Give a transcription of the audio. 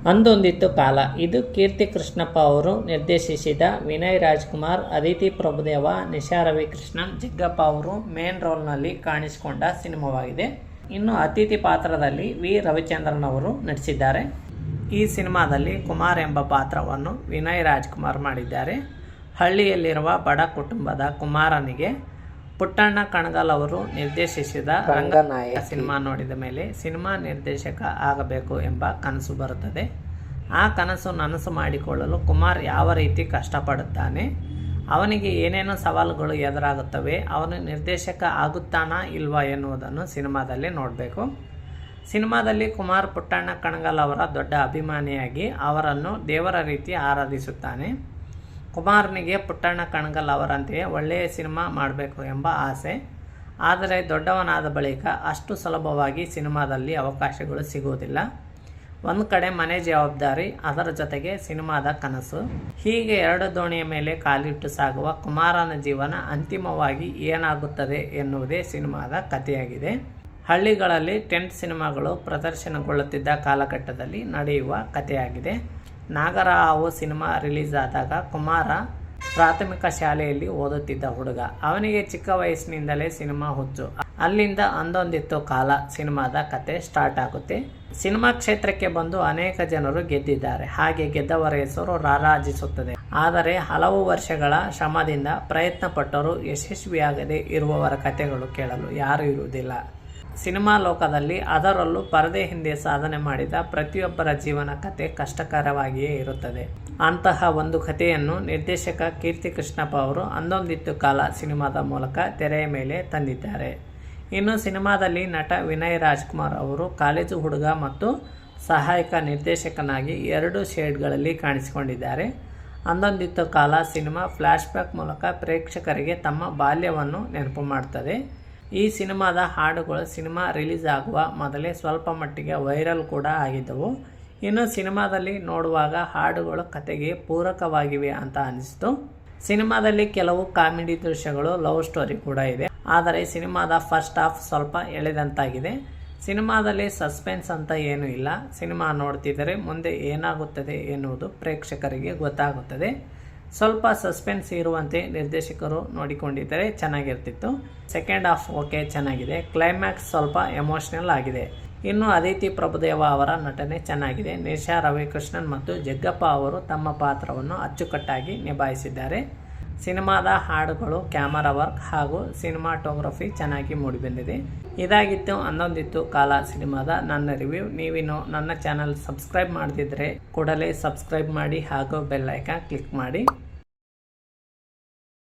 ಅಂದೊಂದಿತ್ತು ಕಾಲ. ಇದು ಕೀರ್ತಿ ಕೃಷ್ಣಪ್ಪ ಅವರು ನಿರ್ದೇಶಿಸಿದ ವಿನಯ್ ರಾಜ್ಕುಮಾರ್, ಅದಿತಿ ಪ್ರಭುದೇವ, ನಿಶಾ ರವಿಕೃಷ್ಣನ್, ಜಗ್ಗಪ್ಪ ಅವರು ಮೇನ್ ರೋಲ್ನಲ್ಲಿ ಕಾಣಿಸಿಕೊಂಡ ಸಿನಿಮಾವಾಗಿದೆ. ಇನ್ನು ಅತಿಥಿ ಪಾತ್ರದಲ್ಲಿ ವಿ ರವಿಚಂದ್ರನ್ ಅವರು ನಟಿಸಿದ್ದಾರೆ. ಈ ಸಿನಿಮಾದಲ್ಲಿ ಕುಮಾರ್ ಎಂಬ ಪಾತ್ರವನ್ನು ವಿನಯ್ ರಾಜ್ಕುಮಾರ್ ಮಾಡಿದ್ದಾರೆ. ಹಳ್ಳಿಯಲ್ಲಿರುವ ಬಡ ಕುಟುಂಬದ ಕುಮಾರನಿಗೆ ಪುಟ್ಟಣ್ಣ ಕಣಗಾಲ್ ಅವರು ನಿರ್ದೇಶಿಸಿದ ರಂಗನಾಯಕ ಸಿನಿಮಾ ನೋಡಿದ ಮೇಲೆ ಸಿನಿಮಾ ನಿರ್ದೇಶಕ ಆಗಬೇಕು ಎಂಬ ಕನಸು ಬರುತ್ತದೆ. ಆ ಕನಸು ನನಸು ಮಾಡಿಕೊಳ್ಳಲು ಕುಮಾರ್ ಯಾವ ರೀತಿ ಕಷ್ಟಪಡುತ್ತಾನೆ, ಅವನಿಗೆ ಏನೇನು ಸವಾಲುಗಳು ಎದುರಾಗುತ್ತವೆ, ಅವನು ನಿರ್ದೇಶಕ ಆಗುತ್ತಾನಾ ಇಲ್ವಾ ಎನ್ನುವುದನ್ನು ಸಿನಿಮಾದಲ್ಲಿ ನೋಡಬೇಕು. ಸಿನಿಮಾದಲ್ಲಿ ಕುಮಾರ್ ಪುಟ್ಟಣ್ಣ ಕಣಗಾಲ್ ಅವರ ದೊಡ್ಡ ಅಭಿಮಾನಿಯಾಗಿ ಅವರನ್ನು ದೇವರ ರೀತಿ ಆರಾಧಿಸುತ್ತಾನೆ. ಕುಮಾರನಿಗೆ ಪುಟ್ಟಣ್ಣ ಕಣಗಾಲ್ ಅವರಂತೆಯೇ ಒಳ್ಳೆಯ ಸಿನಿಮಾ ಮಾಡಬೇಕು ಎಂಬ ಆಸೆ. ಆದರೆ ದೊಡ್ಡವನಾದ ಬಳಿಕ ಅಷ್ಟು ಸುಲಭವಾಗಿ ಸಿನಿಮಾದಲ್ಲಿ ಅವಕಾಶಗಳು ಸಿಗುವುದಿಲ್ಲ. ಒಂದು ಕಡೆ ಮನೆ ಜವಾಬ್ದಾರಿ, ಅದರ ಜೊತೆಗೆ ಸಿನಿಮಾದ ಕನಸು, ಹೀಗೆ ಎರಡು ದೋಣಿಯ ಮೇಲೆ ಕಾಲಿಟ್ಟು ಸಾಗುವ ಕುಮಾರನ ಜೀವನ ಅಂತಿಮವಾಗಿ ಏನಾಗುತ್ತದೆ ಎನ್ನುವುದೇ ಸಿನಿಮಾದ ಕಥೆಯಾಗಿದೆ. ಹಳ್ಳಿಗಳಲ್ಲಿ ಟೆಂಟ್ ಸಿನಿಮಾಗಳು ಪ್ರದರ್ಶನಗೊಳ್ಳುತ್ತಿದ್ದ ಕಾಲಘಟ್ಟದಲ್ಲಿ ನಡೆಯುವ ಕಥೆಯಾಗಿದೆ. ನಾಗರಹಾವು ಸಿನಿಮಾ ರಿಲೀಸ್ ಆದಾಗ ಕುಮಾರ ಪ್ರಾಥಮಿಕ ಶಾಲೆಯಲ್ಲಿ ಓದುತ್ತಿದ್ದ ಹುಡುಗ. ಅವನಿಗೆ ಚಿಕ್ಕ ವಯಸ್ಸಿನಿಂದಲೇ ಸಿನಿಮಾ ಹುಚ್ಚು. ಅಲ್ಲಿಂದ ಅಂದೊಂದಿತ್ತು ಕಾಲ ಸಿನಿಮಾದ ಕತೆ ಸ್ಟಾರ್ಟ್ ಆಗುತ್ತೆ. ಸಿನಿಮಾ ಕ್ಷೇತ್ರಕ್ಕೆ ಬಂದು ಅನೇಕ ಜನರು ಗೆದ್ದಿದ್ದಾರೆ. ಹಾಗೆ ಗೆದ್ದವರ ಹೆಸರು ರಾರಾಜಿಸುತ್ತದೆ. ಆದರೆ ಹಲವು ವರ್ಷಗಳ ಶ್ರಮದಿಂದ ಪ್ರಯತ್ನ ಪಟ್ಟರೂ ಯಶಸ್ವಿಯಾಗದೆ ಇರುವವರ ಕಥೆಗಳು ಕೇಳಲು ಯಾರೂ ಇರುವುದಿಲ್ಲ. ಸಿನಿಮಾ ಲೋಕದಲ್ಲಿ, ಅದರಲ್ಲೂ ಪರದೆ ಹಿಂದೆ ಸಾಧನೆ ಮಾಡಿದ ಪ್ರತಿಯೊಬ್ಬರ ಜೀವನ ಕತೆ ಕಷ್ಟಕರವಾಗಿಯೇ ಇರುತ್ತದೆ. ಅಂತಹ ಒಂದು ಕಥೆಯನ್ನು ನಿರ್ದೇಶಕ ಕೀರ್ತಿ ಕೃಷ್ಣಪ್ಪ ಅವರು ಅಂದೊಂದಿತ್ತು ಕಾಲ ಸಿನಿಮಾದ ಮೂಲಕ ತೆರೆಯ ಮೇಲೆ ತಂದಿದ್ದಾರೆ. ಇನ್ನು ಸಿನಿಮಾದಲ್ಲಿ ನಟ ವಿನಯ್ ರಾಜ್ಕುಮಾರ್ ಅವರು ಕಾಲೇಜು ಹುಡುಗ ಮತ್ತು ಸಹಾಯಕ ನಿರ್ದೇಶಕನಾಗಿ 2 ಶೇಡ್ಗಳಲ್ಲಿ ಕಾಣಿಸಿಕೊಂಡಿದ್ದಾರೆ. ಅಂದೊಂದಿತ್ತು ಕಾಲ ಸಿನಿಮಾ ಫ್ಲ್ಯಾಶ್ ಬ್ಯಾಕ್ ಮೂಲಕ ಪ್ರೇಕ್ಷಕರಿಗೆ ತಮ್ಮ ಬಾಲ್ಯವನ್ನು ನೆನಪು ಮಾಡುತ್ತದೆ. ಈ ಸಿನಿಮಾದ ಹಾಡುಗಳು ಸಿನಿಮಾ ರಿಲೀಸ್ ಆಗುವ ಮೊದಲೇ ಸ್ವಲ್ಪ ಮಟ್ಟಿಗೆ ವೈರಲ್ ಕೂಡ ಆಗಿದ್ದವು. ಇನ್ನು ಸಿನಿಮಾದಲ್ಲಿ ನೋಡುವಾಗ ಹಾಡುಗಳು ಕತೆಗೆ ಪೂರಕವಾಗಿವೆ ಅಂತ ಅನಿಸಿತು. ಸಿನಿಮಾದಲ್ಲಿ ಕೆಲವು ಕಾಮಿಡಿ ದೃಶ್ಯಗಳು, ಲವ್ ಸ್ಟೋರಿ ಕೂಡ ಇದೆ. ಆದರೆ ಸಿನಿಮಾದ ಫಸ್ಟ್ ಹಾಫ್ ಸ್ವಲ್ಪ ಎಳೆದಂತಾಗಿದೆ. ಸಿನಿಮಾದಲ್ಲಿ ಸಸ್ಪೆನ್ಸ್ ಅಂತ ಏನೂ ಇಲ್ಲ. ಸಿನಿಮಾ ನೋಡ್ತಿದ್ದರೆ ಮುಂದೆ ಏನಾಗುತ್ತದೆ ಎನ್ನುವುದು ಪ್ರೇಕ್ಷಕರಿಗೆ ಗೊತ್ತಾಗುತ್ತದೆ. ಸ್ವಲ್ಪ ಸಸ್ಪೆನ್ಸ್ ಇರುವಂತೆ ನಿರ್ದೇಶಕರು ನೋಡಿಕೊಂಡಿದ್ದರೆ ಚೆನ್ನಾಗಿರ್ತಿತ್ತು. ಸೆಕೆಂಡ್ ಹಾಫ್ ಓಕೆ, ಚೆನ್ನಾಗಿದೆ. ಕ್ಲೈಮ್ಯಾಕ್ಸ್ ಸ್ವಲ್ಪ ಎಮೋಷ್ನಲ್ ಆಗಿದೆ. ಇನ್ನು ಅದಿತಿ ಪ್ರಭುದೇವ ಅವರ ನಟನೆ ಚೆನ್ನಾಗಿದೆ. ನಿಶಾ ರವಿಕೃಷ್ಣನ್ ಮತ್ತು ಜಗ್ಗಪ್ಪ ಅವರು ತಮ್ಮ ಪಾತ್ರವನ್ನು ಅಚ್ಚುಕಟ್ಟಾಗಿ ನಿಭಾಯಿಸಿದ್ದಾರೆ. ಸಿನಿಮಾದ ಹಾಡುಗಳು, ಕ್ಯಾಮರಾ ವರ್ಕ್ ಹಾಗೂ ಸಿನಿಮಾಟೋಗ್ರಫಿ ಚೆನ್ನಾಗಿ ಮೂಡಿಬಂದಿದೆ. ಇದಾಗಿತ್ತು ಅಂದೊಂದಿತ್ತು ಕಾಲ ಸಿನಿಮಾದ ನನ್ನ ರಿವ್ಯೂ. ನೀವಿನ್ನು ನನ್ನ ಚಾನಲ್ ಸಬ್ಸ್ಕ್ರೈಬ್ ಮಾಡದಿದ್ದರೆ ಕೂಡಲೇ ಸಬ್ಸ್ಕ್ರೈಬ್ ಮಾಡಿ ಹಾಗೂ ಬೆಲ್ ಐಕಾನ್ ಕ್ಲಿಕ್ ಮಾಡಿ.